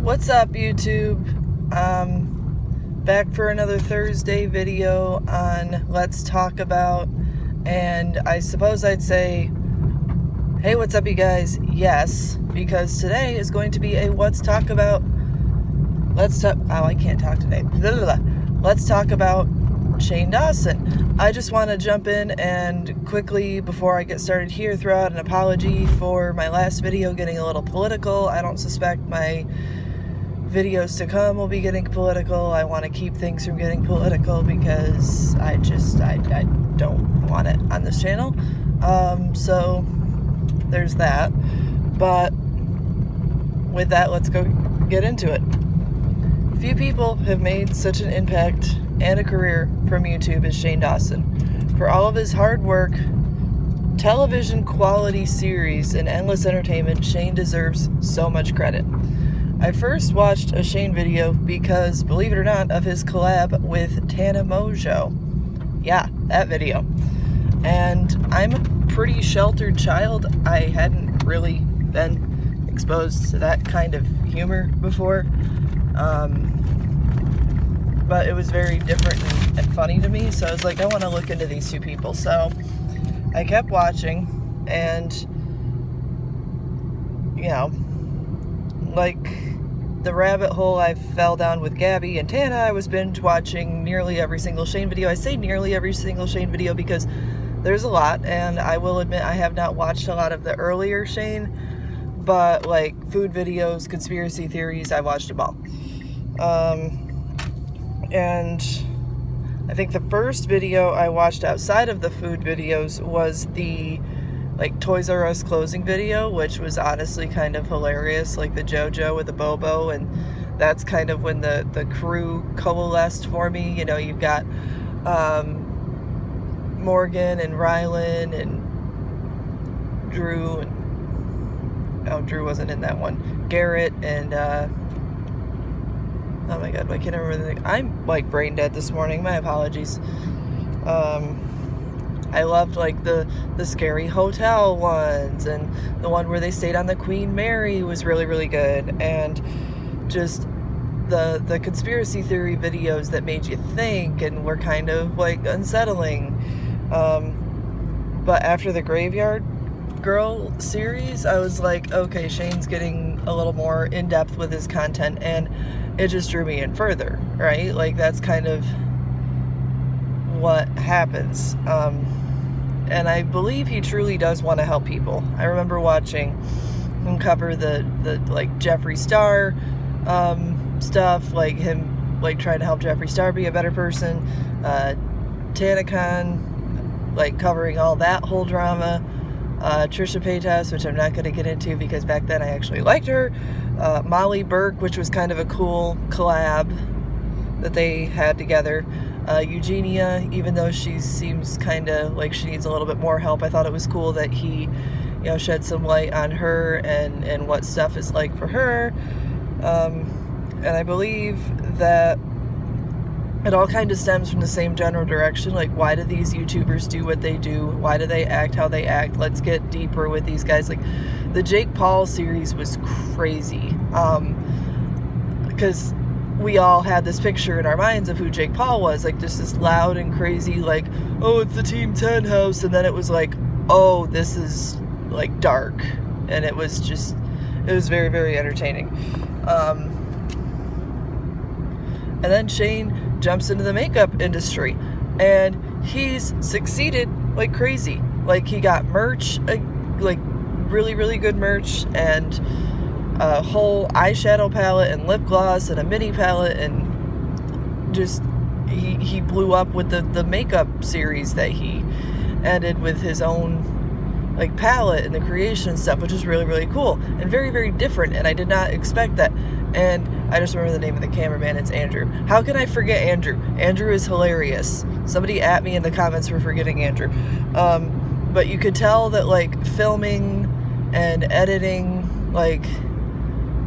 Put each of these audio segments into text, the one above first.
What's up, YouTube? Back for another Thursday video on Let's Talk About, and I suppose I'd say, hey, what's up, you guys? Yes, because today is going to be a Let's Talk About, I can't talk today. Let's talk about Shane Dawson. I just want to jump in and quickly, before I get started here, throw out an apology for my last video getting a little political. I don't suspect my videos to come will be getting political. I want to keep things from getting political because I don't want it on this channel. So there's that. But with that, let's go get into it. Few people have made such an impact and a career from YouTube as Shane Dawson. For all of his hard work, television quality series, and endless entertainment, Shane deserves so much credit. I first watched a Shane video because, believe it or not, of his collab with Tana Mojo. Yeah, that video. And I'm a pretty sheltered child. I hadn't really been exposed to that kind of humor before. But it was very different and funny to me, so I was like, I want to look into these two people. So I kept watching, and, you know, like the rabbit hole I fell down with Gabby and Tana, I was binge watching nearly every single Shane video. I say nearly every single Shane video because there's a lot, and I will admit I have not watched a lot of the earlier Shane, but like food videos, conspiracy theories, I watched them all. And I think the first video I watched outside of the food videos was the like Toys R Us closing video, which was honestly kind of hilarious, like the JoJo with the Bobo, and that's kind of when the crew coalesced for me. You know, you've got Morgan and Rylan and Drew, and no, Drew wasn't in that one. Garrett and oh my god, I can't remember the name. I'm like brain dead this morning, my apologies. I loved like the scary hotel ones, and the one where they stayed on the Queen Mary was really, really good, and just the conspiracy theory videos that made you think and were kind of like unsettling. But after the Graveyard Girl series, I was like, okay, Shane's getting a little more in-depth with his content, and it just drew me in further, right? Like, that's kind of what happens. And I believe he truly does want to help people. I remember watching him cover the like Jeffree Star stuff, like him like trying to help Jeffree Star be a better person. TanaCon, like covering all that whole drama. Trisha Paytas, which I'm not going to get into because back then I actually liked her. Molly Burke, which was kind of a cool collab that they had together. Eugenia, even though she seems kind of like she needs a little bit more help, I thought it was cool that he, you know, shed some light on her and what stuff is like for her. And I believe that it all kind of stems from the same general direction. Like, why do these YouTubers do what they do? Why do they act how they act? Let's get deeper with these guys. Like, the Jake Paul series was crazy. Because we all had this picture in our minds of who Jake Paul was. Like, just this loud and crazy, like, oh, it's the Team 10 house. And then it was like, oh, this is, like, dark. And it was just, it was very, very entertaining. And then Shane jumps into the makeup industry, and he's succeeded like crazy. Like, he got merch, like really, really good merch, and a whole eyeshadow palette and lip gloss and a mini palette, and just he blew up with the makeup series that he ended with his own like palette and the creation stuff, which is really, really cool and very, very different, and I did not expect that. And I just remember the name of the cameraman. It's Andrew. How can I forget Andrew? Andrew is hilarious. Somebody at me in the comments for forgetting Andrew. But you could tell that like filming and editing like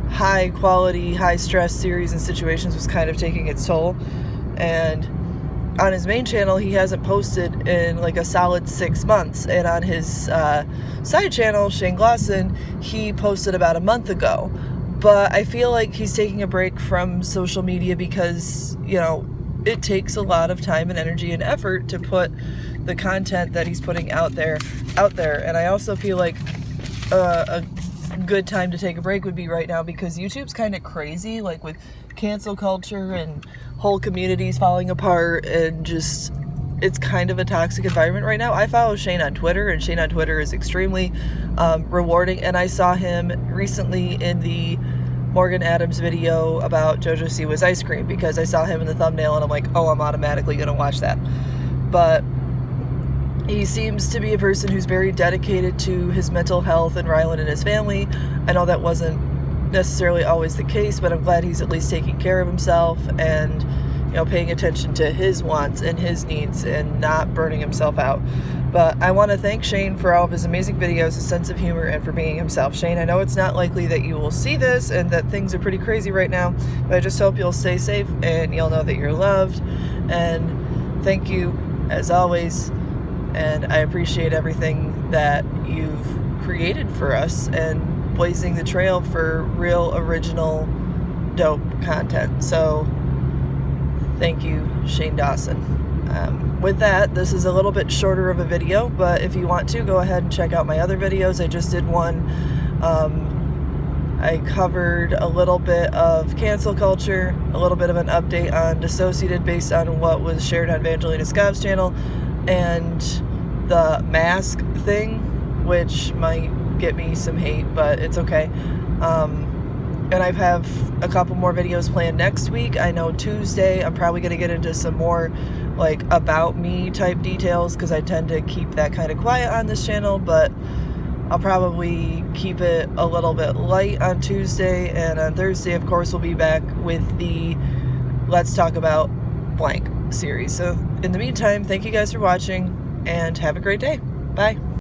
high quality, high stress series and situations was kind of taking its toll. And on his main channel, he hasn't posted in like a solid 6 months. And on his side channel, Shane Dawson, he posted about a month ago. But I feel like he's taking a break from social media because, it takes a lot of time and energy and effort to put the content that he's putting out there. And I also feel like a good time to take a break would be right now, because YouTube's kind of crazy, like with cancel culture and whole communities falling apart, and just, it's kind of a toxic environment right now. I follow Shane on Twitter, and Shane on Twitter is extremely rewarding, and I saw him recently in the Morgan Adams video about JoJo Siwa's ice cream, because I saw him in the thumbnail and I'm like, oh, I'm automatically gonna watch that. But he seems to be a person who's very dedicated to his mental health and Rylan and his family. I know that wasn't necessarily always the case, but I'm glad he's at least taking care of himself and, paying attention to his wants and his needs and not burning himself out. But I want to thank Shane for all of his amazing videos, his sense of humor, and for being himself. Shane, I know it's not likely that you will see this and that things are pretty crazy right now, but I just hope you'll stay safe and you'll know that you're loved. And thank you, as always. And I appreciate everything that you've created for us and blazing the trail for real, original, dope content. So thank you, Shane Dawson. With that, this is a little bit shorter of a video, but if you want to, go ahead and check out my other videos. I just did one. I covered a little bit of cancel culture, a little bit of an update on Dissociated based on what was shared on Evangelina Scott's channel, and the mask thing, which might get me some hate, but it's okay. And I have a couple more videos planned next week. I know Tuesday I'm probably going to get into some more like about me type details, because I tend to keep that kind of quiet on this channel, but I'll probably keep it a little bit light on Tuesday. And on Thursday, of course, we'll be back with the Let's Talk About Blank series. So in the meantime, thank you guys for watching and have a great day. Bye.